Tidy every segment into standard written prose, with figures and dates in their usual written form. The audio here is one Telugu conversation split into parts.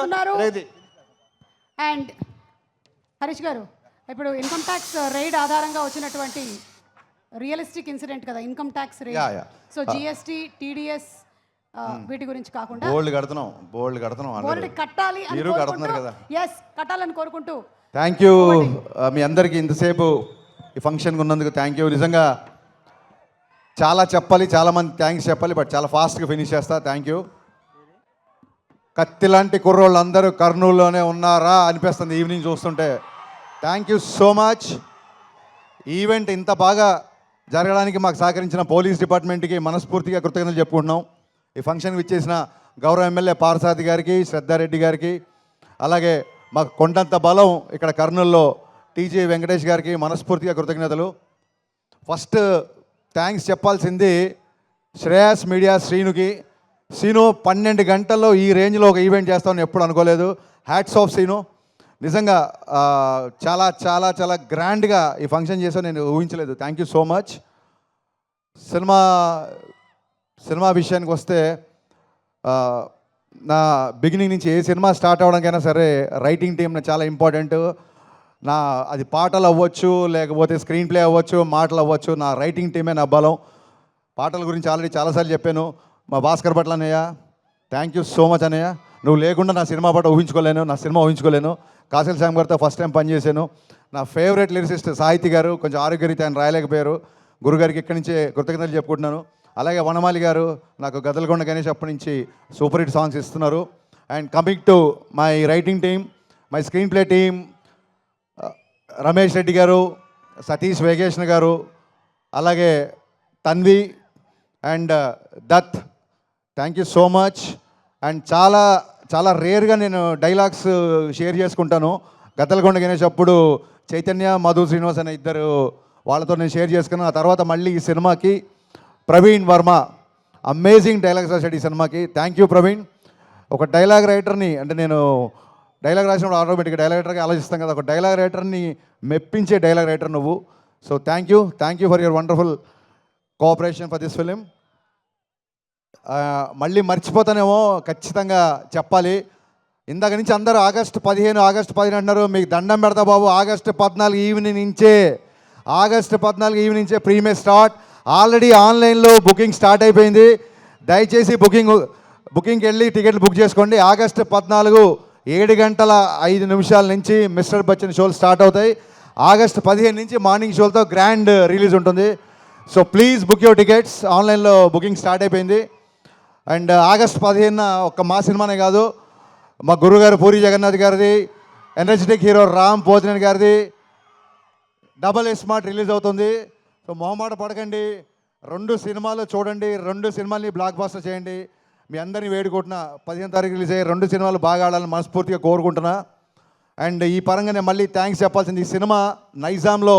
ఉన్నారు. అండ్ హరీష్ గారు, ఇప్పుడు ఇన్కమ్ ట్యాక్స్ రైడ్ ఆధారంగా వచ్చినటువంటి రియలిస్టిక్ ఇన్సిడెంట్ కదా income tax raid. So GST, TDS వీటి గురించి కాకుండా బోల్డ్ కడుతున్నాం కట్టాలి అని మీరు కడుతున్నారు కదా. ఎస్, కట్టాలని కోరుకుంటూ థ్యాంక్ యూ మీ అందరికీ ఇంతసేపు ఈ ఫంక్షన్కి ఉన్నందుకు థ్యాంక్ యూ. నిజంగా చాలా చెప్పాలి, చాలామంది థ్యాంక్స్ చెప్పాలి, బట్ చాలా ఫాస్ట్గా ఫినిష్ చేస్తా. Thank you. కత్తి లాంటి కుర్రోళ్ళు అందరూ కర్నూలులోనే ఉన్నారా అనిపిస్తుంది ఈవినింగ్ చూస్తుంటే. Thank you so much. Event ఇంత బాగా జరగడానికి మాకు సహకరించిన పోలీస్ డిపార్ట్మెంట్కి మనస్ఫూర్తిగా కృతజ్ఞతలు చెప్పుకుంటున్నాం. ఈ ఫంక్షన్కి ఇచ్చేసిన గౌరవ ఎమ్మెల్యే పార్సాది గారికి, శ్రద్ధారెడ్డి గారికి, అలాగే మాకు కొండంత బలం ఇక్కడ కర్నూలులో టీజీ వెంకటేష్ గారికి మనస్ఫూర్తిగా కృతజ్ఞతలు. ఫస్ట్ థ్యాంక్స్ చెప్పాల్సింది శ్రేయాస్ మీడియా శ్రీనుకి. శ్రీను 12 గంటల్లో ఈ రేంజ్లో ఒక ఈవెంట్ చేస్తామని ఎప్పుడు అనుకోలేదు. Hats off Srinu. నిజంగా చాలా చాలా చాలా గ్రాండ్గా ఈ ఫంక్షన్ చేసావు, నేను ఊహించలేదు. Thank you so much. Cinema విషయానికి వస్తే నా బిగినింగ్ నుంచి ఏ సినిమా స్టార్ట్ అవ్వడానికైనా సరే రైటింగ్ టీమ్ చాలా ఇంపార్టెంట్. అది పాటలు అవ్వచ్చు, లేకపోతే స్క్రీన్ ప్లే అవ్వచ్చు, మాటలు అవ్వచ్చు, నా రైటింగ్ టీమే నా బలం. పాటల గురించి ఆల్రెడీ చాలాసార్లు చెప్పాను. మా భాస్కర్ భట్ల అన్నయ్య, థ్యాంక్ యూ సో మచ్ అన్నయ్య. నువ్వు లేకుండా నా సినిమా పాట ఊహించుకోలేను. కాసిల్ శ్యామ్ గారితో ఫస్ట్ టైం పనిచేశాను. నా ఫేవరెట్ లిరిసిస్ట్ సాహితీ గారు కొంచెం ఆరోగ్యరీత్యా ఆయన రాయలేకపోయారు. గురుగారికి ఇక్కడి నుంచే కృతజ్ఞతలు చెప్పుకుంటున్నాను. అలాగే వనమాలి గారు నాకు గదలకొండ గణేష్ అప్పటి నుంచి సూపర్ హిట్ సాంగ్స్ ఇస్తున్నారు. And coming to my writing team, my screen play team, Ramesh Reddy గారు, సతీష్ వేగేష్ణ గారు, అలాగే Tanvi and Dutt, thank you so much. And చాలా చాలా రేర్గా నేను డైలాగ్స్ షేర్ చేసుకుంటాను. గద్దలకొండ గణేష్ అప్పుడు చైతన్య, మధు శ్రీనివాస్ అనే ఇద్దరు వాళ్ళతో నేను షేర్ చేసుకున్నాను. ఆ తర్వాత మళ్ళీ ఈ సినిమాకి ప్రవీణ్ వర్మ అమేజింగ్ డైలాగ్స్ రాశాడు ఈ సినిమాకి. Thank you Praveen. ఒక డైలాగ్ రైటర్ని, అంటే నేను డైలాగ్ రాసినప్పుడు ఆటోమేటిక్గా డైలాగ్ రైటర్గా ఆలోచిస్తాం కదా, ఒక డైలాగ్ రైటర్ని మెప్పించే డైలాగ్ రైటర్ నువ్వు. So thank you for your wonderful cooperation for this film. మళ్ళీ మర్చిపోతానేమో, ఖచ్చితంగా చెప్పాలి. ఇందాక నుంచి అందరూ ఆగస్టు 15 అంటున్నారు. మీకు దండం పెడతా బాబు. ఆగస్టు 14 ఈవినింగ్ నుంచే ప్రీమే స్టార్ట్. ఆల్రెడీ ఆన్లైన్లో బుకింగ్ స్టార్ట్ అయిపోయింది. దయచేసి బుకింగ్కి వెళ్ళి టికెట్లు బుక్ చేసుకోండి. ఆగస్టు 14 7:05 నుంచి మిస్టర్ బచ్చన్ షోలు స్టార్ట్ అవుతాయి. ఆగస్టు 15 నుంచి మార్నింగ్ షోలతో గ్రాండ్ రిలీజ్ ఉంటుంది. So please book your tickets. ఆన్లైన్లో బుకింగ్ స్టార్ట్ అయిపోయింది. అండ్ ఆగస్టు 15 ఒక్క మా సినిమానే కాదు, మా గురుగారు పూరి జగన్నాథ్ గారిది, ఎనర్జెటిక్ హీరో రామ్ పోతినేని గారిది డబల్ స్మార్ట్ రిలీజ్ అవుతుంది. సో మొహమాట పడకండి, 2 సినిమాలు చూడండి, 2 సినిమాల్ని బ్లాక్ బాస్టర్ చేయండి. మీ అందరినీ వేడుకుంటున్నా 15 తారీఖు రిలీజ్ అయ్యే 2 సినిమాలు బాగా ఆడాలని మనస్ఫూర్తిగా కోరుకుంటున్నా. అండ్ ఈ పరంగా నేను మళ్ళీ థ్యాంక్స్ చెప్పాల్సింది, ఈ సినిమా నైజాంలో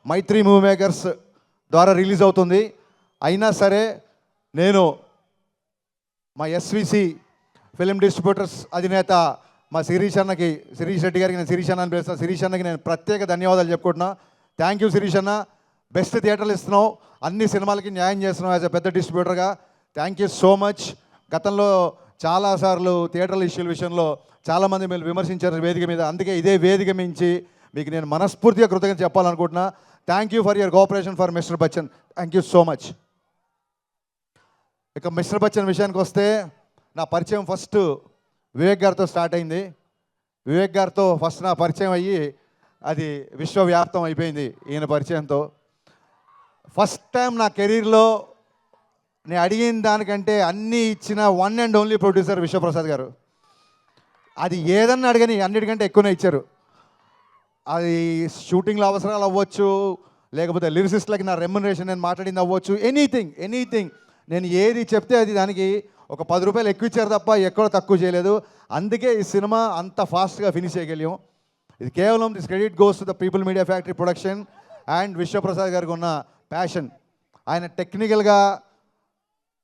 మైత్రి మూవీ మేకర్స్ ద్వారా రిలీజ్ అవుతుంది. అయినా సరే నేను మా ఎస్విసి ఫిలిం డిస్ట్రిబ్యూటర్స్ అధినేత మా శిరీష్ రెడ్డి గారికి, నేను శిరీష్ అన్న అని పిలుస్తాను. శిరీష్ అన్నకి నేను ప్రత్యేక ధన్యవాదాలు చెప్పుకుంటున్నా. థ్యాంక్ యూ శిరీష్ అన్న. బెస్ట్ థియేటర్లు ఇస్తున్నావు, అన్ని సినిమాలకి న్యాయం చేస్తున్నావు యాజ్ ఎ పెద్ద డిస్ట్రిబ్యూటర్గా. Thank you so much. గతంలో చాలాసార్లు థియేటర్ల ఇష్యూల విషయంలో చాలామంది మీరు విమర్శించారు వేదిక మీద. అందుకే ఇదే వేదిక మించి మీకు నేను మనస్ఫూర్తిగా కృతజ్ఞత చెప్పాలనుకుంటున్నా. Thank you for your cooperation for mister Bachchan. Thank you so much. ఇక మిస్టర్ బచ్చన్ విషయానికి వస్తే, నా పరిచయం ఫస్ట్ వివేక్ గారితో స్టార్ట్ అయింది. వివేక్ గారితో ఫస్ట్ నా పరిచయం అయ్యి అది విశ్వవ్యాప్తం అయిపోయింది ఈయన పరిచయంతో. ఫస్ట్ టైం నా కెరీర్లో నేను అడిగిన దానికంటే అన్నీ ఇచ్చిన one and only producer Vishwaprasad గారు. అది ఏదన్నా అడిగని అన్నిటికంటే ఎక్కువనే ఇచ్చారు. అది షూటింగ్లో అవసరాలు అవ్వచ్చు, లేకపోతే లిరిసిస్ట్లకి నా రెమ్యునరేషన్ నేను మాట్లాడింది అవ్వచ్చు, ఎనీథింగ్ నేను ఏది చెప్తే అది దానికి ఒక 10 రూపాయలు ఎక్కువ ఇచ్చారు తప్ప ఎక్కడ తక్కువ చేయలేదు. అందుకే ఈ సినిమా అంత ఫాస్ట్గా ఫినిష్ చేయగలిగాం. ఇది కేవలం this credit goes to the people media factory production and Vishwaprasad గారికి ఉన్న ప్యాషన్. ఆయన టెక్నికల్గా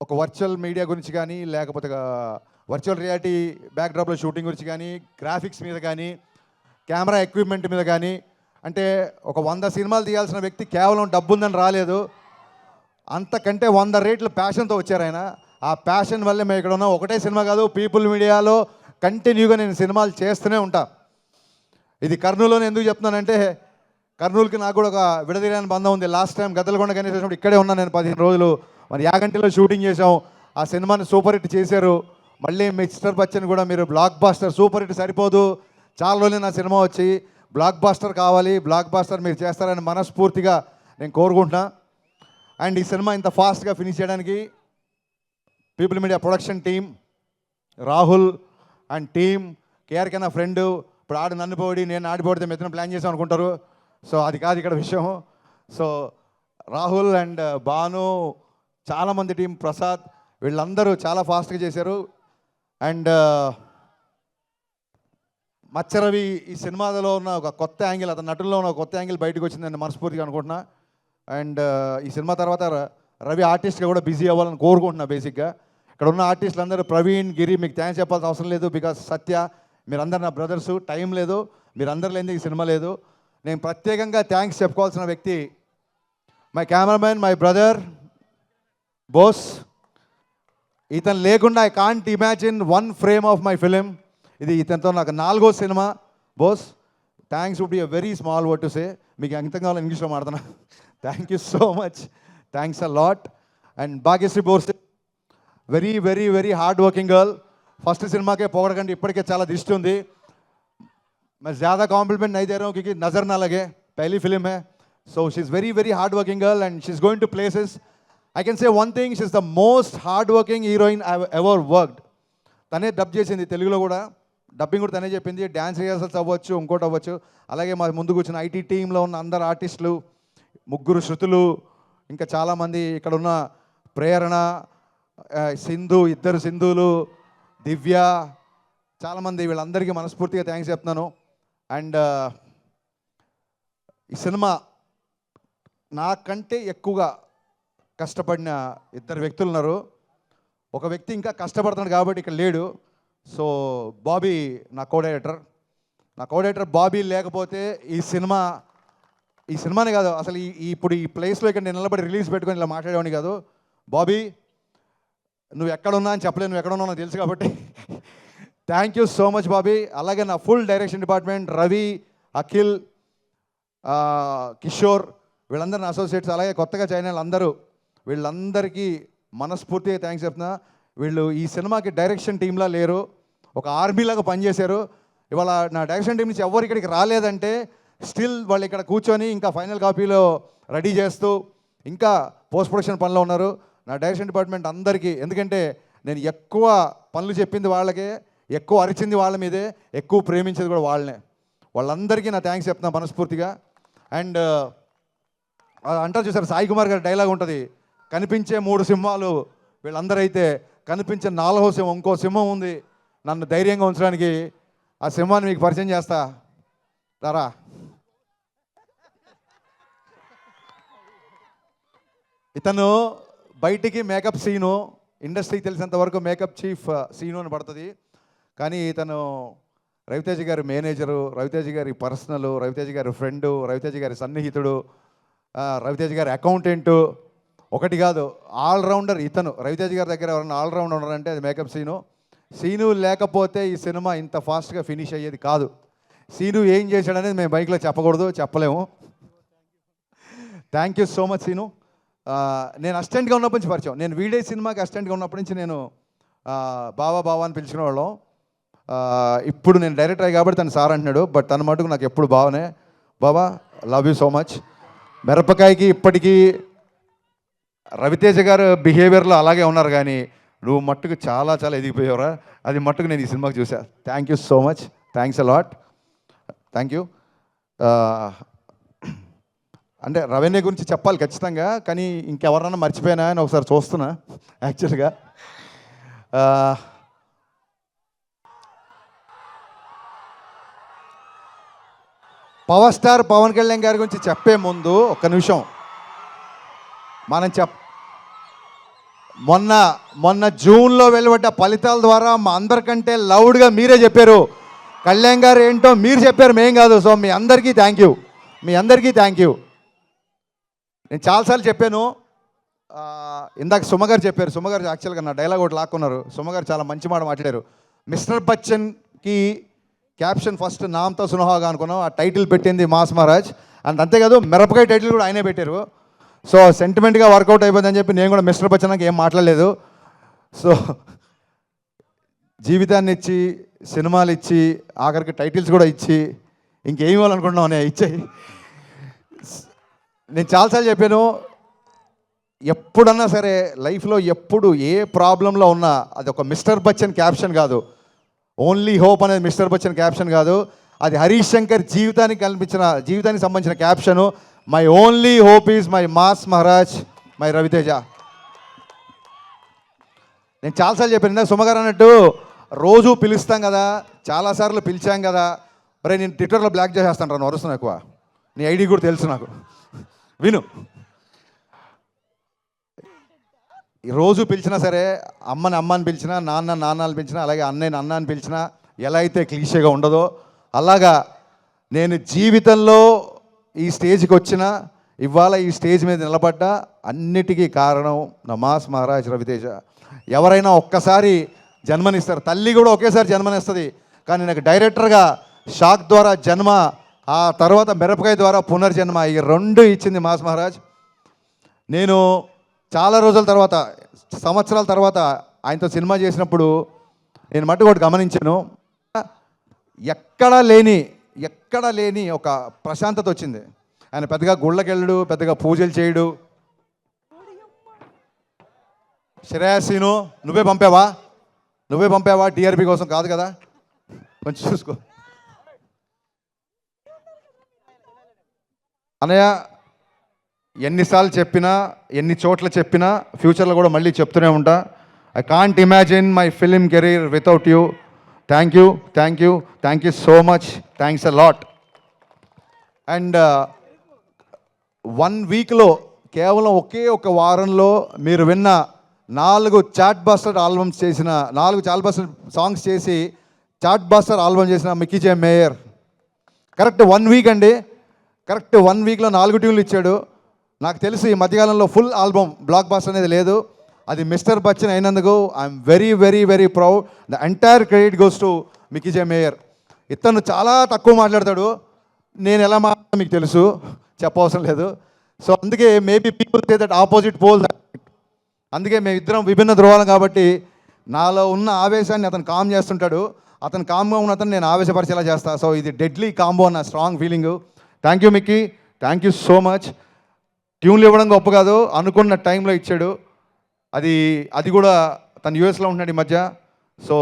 ఒక వర్చువల్ మీడియా గురించి కానీ, లేకపోతే వర్చువల్ రియాలిటీ బ్యాక్డ్రాప్లో షూటింగ్ గురించి కానీ, గ్రాఫిక్స్ మీద కానీ, కెమెరా ఎక్విప్మెంట్ మీద కానీ, అంటే ఒక 100 సినిమాలు తీయాల్సిన వ్యక్తి కేవలం డబ్బు ఉందని రాలేదు, అంతకంటే 100 రేట్లు ప్యాషన్తో వచ్చారు ఆయన. ఆ ప్యాషన్ వల్లే మేము ఇక్కడ ఉన్నాం. ఒకటే సినిమా కాదు, పీపుల్ మీడియాలో కంటిన్యూగా నేను సినిమాలు చేస్తూనే ఉంటా. ఇది కర్నూలులోనే ఎందుకు చెప్తున్నానంటే కర్నూలుకి నాకు కూడా ఒక విడదీయని బంధం ఉంది. లాస్ట్ టైం గద్దలకొండ గణేష్ వచ్చినప్పుడు ఇక్కడే ఉన్నాను నేను 15 రోజులు. మరి యాగంటిలో షూటింగ్ చేసాం. ఆ సినిమాని సూపర్ హిట్ చేశారు. మళ్ళీ మిస్టర్ బచ్చన్ కూడా మీరు బ్లాక్ బాస్టర్, సూపర్ హిట్ సరిపోదు, చాలా రోజులు నా సినిమా వచ్చి బ్లాక్ బాస్టర్ కావాలి, బ్లాక్ బాస్టర్ మీరు చేస్తారని మనస్ఫూర్తిగా నేను కోరుకుంటున్నా. అండ్ ఈ సినిమా ఇంత ఫాస్ట్గా ఫినిష్ చేయడానికి people media production team, Rahul and team, KRK నా ఫ్రెండ్. ఇప్పుడు ఆడు నన్ను పోడి నేను ఆడిపోడితే మెత్తన ప్లాన్ చేసాం అనుకుంటారు. సో అది కాదు ఇక్కడ విషయం. సో రాహుల్ అండ్ భాను, చాలామంది టీం, ప్రసాద్, వీళ్ళందరూ చాలా ఫాస్ట్గా చేశారు. అండ్ మచ్చరవి ఈ సినిమాలో ఉన్న ఒక కొత్త యాంగిల్, అతని నటుల్లో ఉన్న ఒక కొత్త యాంగిల్ బయటకు వచ్చిందని మనస్ఫూర్తిగా అనుకుంటున్నా. అండ్ ఈ సినిమా తర్వాత రవి ఆర్టిస్ట్గా కూడా బిజీ అవ్వాలని కోరుకుంటున్నా. బేసిక్గా ఇక్కడ ఉన్న ఆర్టిస్టులు అందరూ, ప్రవీణ్, గిరి, మీకు థ్యాంక్స్ చెప్పాల్సిన అవసరం లేదు. బికాస్ సత్య, మీరందరూ నా బ్రదర్సు. టైం లేదు, మీరందరూ లేనిది ఈ సినిమా లేదు. నేను ప్రత్యేకంగా థ్యాంక్స్ చెప్పుకోవాల్సిన వ్యక్తి my cameraman, my brother Bose. ఇతను లేకుండా I can't imagine one frame of my film. ఇది ఇతనితో నాకు 4వ సినిమా. Bose, thanks would be a very small word to say. మీకు ఎంత కావాలో ఇంగ్లీష్లో మాడుతున్నా. Thank you so much, thanks a lot. And Bhagyashri Borse, very very very hard working girl. First సినిమాకే పొగడకండి, ఇప్పటికే చాలా దిష్టి ఉంది. मैं ज़्यादा कॉम्प्लीमेंट नहीं दे रहा हूँ क्योंकि नज़र ना लगे, पहली फिल्म है. So she's very very hard working girl and she's going to places. I can say one thing, she's the most hard working heroine I've ever worked. తనే డబ్ చేసింది తెలుగులో కూడా, డబ్బింగ్ కూడా తనే చెప్పింది. డ్యాన్స్ రిహార్సల్స్ అవ్వచ్చు, ఇంకోటి అవ్వచ్చు. అలాగే మా ముందుకు వచ్చిన ఐటీ టీంలో ఉన్న అందరు ఆర్టిస్టులు, 3 శృతులు, ఇంకా చాలామంది ఇక్కడ ఉన్న ప్రేరణ, సింధు, 2 సింధులు, దివ్య, చాలామంది, వీళ్ళందరికీ మనస్ఫూర్తిగా థ్యాంక్స్ చెప్తున్నాను. అండ్ ఈ సినిమా నాకంటే ఎక్కువగా కష్టపడిన 2 వ్యక్తులు ఉన్నారు. ఒక వ్యక్తి ఇంకా కష్టపడుతున్నాడు కాబట్టి ఇక్కడ లేడు. సో బాబీ నా కో-డైరెక్టర్ బాబీ లేకపోతే ఈ సినిమానే కాదు అసలు ఇప్పుడు ఈ ప్లేస్లో ఇక్కడ నేను నిలబడి రిలీజ్ పెట్టుకొని ఇలా మాట్లాడేవాడిని కాదు. బాబీ, నువ్వు ఎక్కడున్నా అని చెప్పలేదు, నువ్వు ఎక్కడున్నావు నాకు తెలుసు కాబట్టి thank you so much Bobby. అలాగే నా full direction department, Ravi, Akhil, Kishore, వీళ్ళందరూ నా అసోసియేట్స్, అలాగే కొత్తగా జాయిన్ అందరూ, వీళ్ళందరికీ మనస్ఫూర్తిగా థ్యాంక్స్ చెప్తున్నా. వీళ్ళు ఈ సినిమాకి డైరెక్షన్ టీంలా లేరు, ఒక ఆర్మీలాగా పనిచేశారు. ఇవాళ నా డైరెక్షన్ టీం నుంచి ఎవరు ఇక్కడికి రాలేదంటే స్టిల్ వాళ్ళు ఇక్కడ కూర్చొని ఇంకా ఫైనల్ కాపీలో రెడీ చేస్తూ ఇంకా పోస్ట్ ప్రొడక్షన్ పనిలో ఉన్నారు. నా డైరెక్షన్ డిపార్ట్మెంట్ అందరికీ, ఎందుకంటే నేను ఎక్కువ పనులు చెప్పింది వాళ్ళకే, ఎక్కువ అరిచింది వాళ్ళ మీదే, ఎక్కువ ప్రేమించేది కూడా వాళ్ళనే. వాళ్ళందరికీ నా థ్యాంక్స్ చెప్తున్నా మనస్ఫూర్తిగా. అండ్ అంటారు చూసారు, సాయి కుమార్ గారి డైలాగ్ ఉంటుంది, కనిపించే 3 సింహాలు వీళ్ళందరూ అయితే కనిపించే 4వ సింహం, ఇంకో సింహం ఉంది నన్ను ధైర్యంగా ఉంచడానికి. ఆ సింహాన్ని మీకు పరిచయం చేస్తా రారా. ఇతను బయటికి మేకప్ సీను, ఇండస్ట్రీకి తెలిసినంత వరకు మేకప్ చీఫ్ సీను అని పడుతుంది. కానీ ఇతను రవితేజ గారి మేనేజరు, రవితేజ గారి పర్సనల్, రవితేజ గారి ఫ్రెండు, రవితేజ గారి సన్నిహితుడు, రవితేజ గారి అకౌంటెంటు, ఒకటి కాదు ఆల్రౌండర్ ఇతను. రవితేజ గారి దగ్గర ఎవరైనా ఆల్రౌండర్ ఉన్నారంటే అది మేకప్ సీను లేకపోతే ఈ సినిమా ఇంత ఫాస్ట్గా ఫినిష్ అయ్యేది కాదు. సీను ఏం చేశాడనేది మేము బైక్లో చెప్పకూడదు, చెప్పలేము. Thank you so much Seenu. నేను అసిస్టెంట్గా ఉన్నప్పటి నుంచి పరిచయం, నేను వీడే సినిమాకి అసిస్టెంట్గా ఉన్నప్పటి నుంచి నేను బావా అని పిలుచుకునేవాళ్ళం. ఇప్పుడు నేను డైరెక్టర్ అయ్యి కాబట్టి తను సార్ అంటున్నాడు, బట్ తన మటుకు నాకు ఎప్పుడు బావనే. బావా, లవ్ యూ సో మచ్. మిరపకాయకి ఇప్పటికీ రవితేజ గారు బిహేవియర్లో అలాగే ఉన్నారు, కానీ నువ్వు మట్టుకు చాలా చాలా ఎదిగిపోయావురా, అది మట్టుకు నేను ఈ సినిమాకి చూసా. Thank you so much, thanks a lot, thank you. అంటే రెవెన్యూ గురించి చెప్పాలి ఖచ్చితంగా, కానీ ఇంకెవరన్నా మర్చిపోయినా అని ఒకసారి చూస్తున్నా యాక్చువల్గా. పవర్ స్టార్ పవన్ కళ్యాణ్ గారి గురించి చెప్పే ముందు ఒక్క నిమిషం మనం మొన్న జూన్లో వెలువడ్డ ఫలితాల ద్వారా మా అందరికంటే లౌడ్గా మీరే చెప్పారు కళ్యాణ్ గారు ఏంటో మీరు చెప్పారు, మేం కాదు. సో మీ అందరికీ థ్యాంక్ యూ. నేను చాలాసార్లు చెప్పాను, ఇందాక సుమ గారు చెప్పారు. సుమ గారు యాక్చువల్గా నా డైలాగ్ ఒకటి లాక్కున్నారు. సుమ గారు చాలా మంచి మాట మాట్లాడారు. మిస్టర్ బచ్చన్కి క్యాప్షన్ ఫస్ట్ నామ్తో సునహాగా అనుకున్నాం, ఆ టైటిల్ పెట్టింది మాస్ మహారాజ్. అండ్ అంతేకాదు మిరపకాయ టైటిల్ కూడా ఆయనే పెట్టారు. సో సెంటిమెంట్గా వర్కౌట్ అయిపోయిందని చెప్పి నేను కూడా మిస్టర్ బచ్చన్కి ఏం మాట్లాడలేదు. సో జీవితాన్ని ఇచ్చి, సినిమాలు ఇచ్చి, ఆఖరికి టైటిల్స్ కూడా ఇచ్చి, ఇంకేం ఇవ్వాలనుకుంటున్నావు నేను ఇచ్చాయి. నేను చాలాసార్లు చెప్పాను, ఎప్పుడన్నా సరే లైఫ్లో ఎప్పుడు ఏ ప్రాబ్లంలో ఉన్నా అది ఒక మిస్టర్ బచ్చన్ క్యాప్షన్ కాదు, ఓన్లీ హోప్ అనేది మిస్టర్ బచ్చన్ క్యాప్షన్ కాదు, అది హరీష్ శంకర్ జీవితానికి సంబంధించిన caption. My only hope is my mass Maharaj, my Ravi Teja. నేను చాలాసార్లు చెప్పాను, సుమగారు అన్నట్టు రోజు పిలుస్తాం కదా, చాలాసార్లు పిలిచాం కదా, మరి నేను ట్విట్టర్లో బ్లాక్ చేసేస్తాను రా, వరుస్తున్నాను ఎక్కువ, నీ ఐడి కూడా తెలుసు నాకు, విను. రోజు పిలిచినా సరే, అమ్మని పిలిచినా, నాన్నని పిలిచినా, అలాగే అన్నయ్యని అన్న అని పిలిచినా, ఎలా అయితే క్లీషేగా ఉండదో అలాగా నేను జీవితంలో ఈ స్టేజ్కి వచ్చినా, ఇవాళ ఈ స్టేజ్ మీద నిలబడ్డా అన్నిటికీ కారణం నా మాస్ మహారాజ్ రవితేజ. ఎవరైనా ఒక్కసారి జన్మనిస్తారు, తల్లి కూడా ఒకేసారి జన్మనిస్తుంది, కానీ నాకు డైరెక్టర్గా షాక్ ద్వారా జన్మ, ఆ తర్వాత మిరపకాయ ద్వారా పునర్జన్మ, ఈ రెండు ఇచ్చింది మాస్ మహారాజ్. నేను చాలా రోజుల తర్వాత, సంవత్సరాల తర్వాత ఆయనతో సినిమా చేసినప్పుడు నేను మట్టుకు ఒకటి గమనించాను, ఎక్కడా లేని ఒక ప్రశాంతత వచ్చింది. ఆయన పెద్దగా గుళ్ళకి వెళ్ళడు, పెద్దగా పూజలు చేయడు. శ్రేయాసీను నువ్వే పంపావా టీఆర్పీ కోసం కాదు కదా, కొంచెం చూసుకో అన్నయ్య. ఎన్నిసార్లు చెప్పినా, ఎన్ని చోట్ల చెప్పినా, ఫ్యూచర్లో కూడా మళ్ళీ చెప్తూనే ఉంటా, I can't imagine my film career without you. Thank you so much, thanks a lot. And 1 వీక్లో, కేవలం ఒకే ఒక వారంలో మీరు విన్న 4 చాట్ బస్టర్ ఆల్బమ్స్ చేసిన, 4 చాట్ బస్టర్ సాంగ్స్ చేసి చాట్ బస్టర్ ఆల్బమ్ చేసిన మిక్కీ జే మేయర్ కరెక్ట్ 1 వీక్ అండి, కరెక్ట్ 1 వీక్లో 4 ట్యూన్లు ఇచ్చాడు. నాకు తెలిసి ఈ మధ్యకాలంలో ఫుల్ ఆల్బమ్ బ్లాక్ బాస్టర్ అనేది లేదు, అది మిస్టర్ బచ్చన్ అయినందుకు I'm very proud. The entire credit goes to Mickey J mayor. ఇతను చాలా తక్కువ మాట్లాడతాడు, నేను ఎలా మాట్లాడతాను మీకు తెలుసు, చెప్పవసరం లేదు. సో అందుకే maybe people say that opposite pole, అందుకే మేమిద్దరం విభిన్న ధృవాలం కాబట్టి నాలో ఉన్న ఆవేశాన్ని అతను కామ్ చేస్తుంటాడు, అతను కామ్గా ఉన్న అతను నేను ఆవేశపరిచేలా చేస్తాను. సో ఇది డెడ్లీ కాంబో అన్న strong feeling. Thank you Mickey, thank you so much. ట్యూన్లు ఇవ్వడం గొప్ప కాదు, అనుకున్న టైంలో ఇచ్చాడు. అది కూడా తను యూఎస్లో ఉంటున్నాడు ఈ మధ్య. సో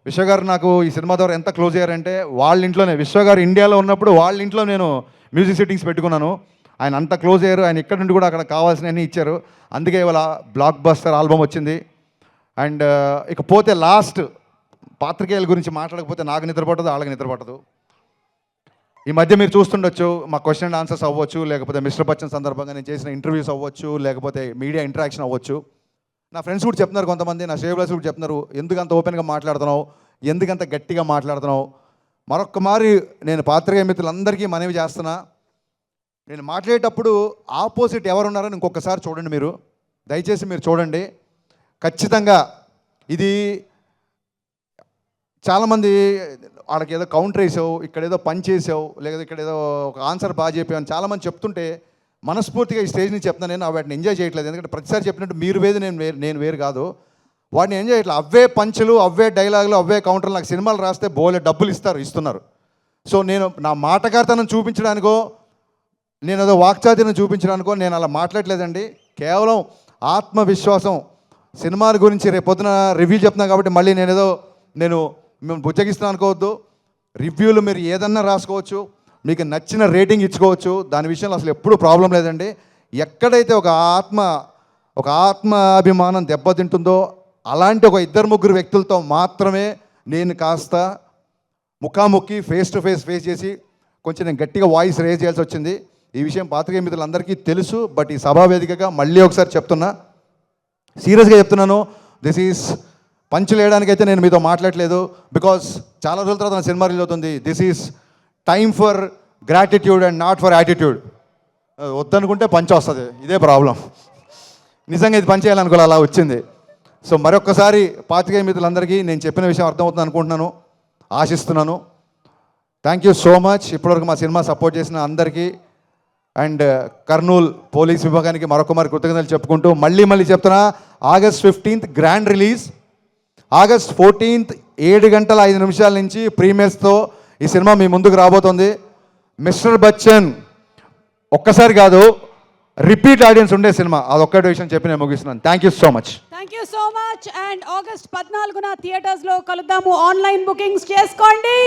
విశ్వగారు నాకు ఈ సినిమా ద్వారా ఎంత క్లోజ్ అయ్యారంటే, వాళ్ళ ఇంట్లోనే, విశ్వగారు ఇండియాలో ఉన్నప్పుడు వాళ్ళ ఇంట్లో నేను మ్యూజిక్ సెట్టింగ్స్ పెట్టుకున్నాను. ఆయన అంత క్లోజ్ అయ్యారు, ఆయన ఇక్కడ నుండి కూడా అక్కడ కావాల్సినవన్నీ ఇచ్చారు. అందుకే ఇవాళ బ్లాక్ బస్టర్ ఆల్బమ్ వచ్చింది. అండ్ ఇకపోతే లాస్ట్, పాత్రికేయుల గురించి మాట్లాడకపోతే నాకు నిద్ర పట్టదు, వాళ్ళకి నిద్ర పట్టదు. ఈ మధ్య మీరు చూస్తుండొచ్చు, మా క్వశ్చన్ అండ్ ఆన్సర్స్ అవ్వచ్చు, లేకపోతే మిస్టర్ బచ్చన్ సందర్భంగా నేను చేసిన ఇంటర్వ్యూస్ అవ్వచ్చు, లేకపోతే మీడియా ఇంటరాక్షన్ అవ్వచ్చు. నా ఫ్రెండ్స్ కూడా చెప్తున్నారు, కొంతమంది నా స్టేబులర్స్ కూడా చెప్తున్నారు, ఎందుకంత ఓపెన్గా మాట్లాడుతున్నావు, ఎందుకంత గట్టిగా మాట్లాడుతున్నావు. మరొక్క మారి నేను పాత్రికేయ మిత్రులందరికీ మనవి చేస్తున్నా, నేను మాట్లాడేటప్పుడు ఆపోజిట్ ఎవరున్నారని ఇంకొకసారి చూడండి, మీరు దయచేసి మీరు చూడండి. ఖచ్చితంగా ఇది చాలామంది వాళ్ళకి ఏదో కౌంటర్ వేసావు, ఇక్కడ ఏదో పని చేసావు, లేదా ఇక్కడ ఏదో ఒక ఆన్సర్ బాగా చెప్పావు చాలామంది చెప్తుంటే మనస్ఫూర్తిగా ఈ స్టేజ్ నుంచి చెప్తున్నాను, నేను వాటిని ఎంజాయ్ చేయట్లేదు. ఎందుకంటే ప్రతిసారి చెప్పినట్టు మీరు వేరు నేను వేరు కాదు, వాటిని ఎంజాయ్ చేయట్లేదు. అవే పంచులు, అవే డైలాగులు, అవే కౌంటర్లు. నాకు సినిమాలు రాస్తే బోలే డబ్బులు ఇస్తున్నారు. సో నేను నా మాటగారితనం చూపించడానికో, నేను ఏదో వాక్చాతుర్యం చూపించడానికో నేను అలా మాట్లాడలేదండి. కేవలం ఆత్మవిశ్వాసం, సినిమాల గురించి రేపు పొద్దున రివ్యూ చెప్తున్నాను కాబట్టి మళ్ళీ నేను మేము బుజ్జగిస్తున్నాను అనుకోవద్దు. రివ్యూలు మీరు ఏదన్నా రాసుకోవచ్చు, మీకు నచ్చిన రేటింగ్ ఇచ్చుకోవచ్చు, దాని విషయంలో అసలు ఎప్పుడూ ప్రాబ్లం లేదండి. ఎక్కడైతే ఒక ఆత్మాభిమానం దెబ్బతింటుందో అలాంటి ఒక 2-3 వ్యక్తులతో మాత్రమే నేను కాస్త ముఖాముఖి ఫేస్ టు ఫేస్ చేసి కొంచెం నేను గట్టిగా వాయిస్ రేజ్ చేయాల్సి వచ్చింది. ఈ విషయం పాత్రికేయ మిత్రులందరికీ తెలుసు. బట్ ఈ సభా వేదికగా మళ్ళీ ఒకసారి చెప్తున్నా, సీరియస్గా చెప్తున్నాను, దిస్ ఈజ్ పంచులు వేయడానికైతే నేను మీతో మాట్లాడలేదు. బికాస్ చాలా రోజుల తర్వాత నా సినిమా రిలీజ్ అవుతుంది. This is time for gratitude and not for attitude. వద్దనుకుంటే పంచ్ వస్తుంది, ఇదే ప్రాబ్లం. నిజంగా ఇది పని చేయాలనుకోవాలి, అలా వచ్చింది. సో మరొక్కసారి పాత్రికేయ మిత్రులందరికీ నేను చెప్పిన విషయం అర్థమవుతుంది అనుకుంటున్నాను, ఆశిస్తున్నాను. థ్యాంక్ యూ సో మచ్ ఇప్పటివరకు మా సినిమా సపోర్ట్ చేసిన అందరికీ అండ్ కర్నూలు పోలీస్ విభాగానికి మరొక కృతజ్ఞతలు చెప్పుకుంటూ మళ్ళీ చెప్తున్నా, August 15th grand release, August 14th 7:05 నుంచి ప్రీమియర్స్తో ఈ సినిమా మీ ముందుకు రాబోతుంది. మిస్టర్ బచ్చన్ ఒక్కసారి కాదు, రిపీట్ ఆడియన్స్ ఉండే సినిమా, అదొక్కటి విషయం చెప్పి నేను ముగిస్తున్నాను. Thank you so much. Thank you so much. And August 14న థియేటర్స్లో కలుద్దాము. ఆన్లైన్ బుకింగ్స్ చేసుకోండి.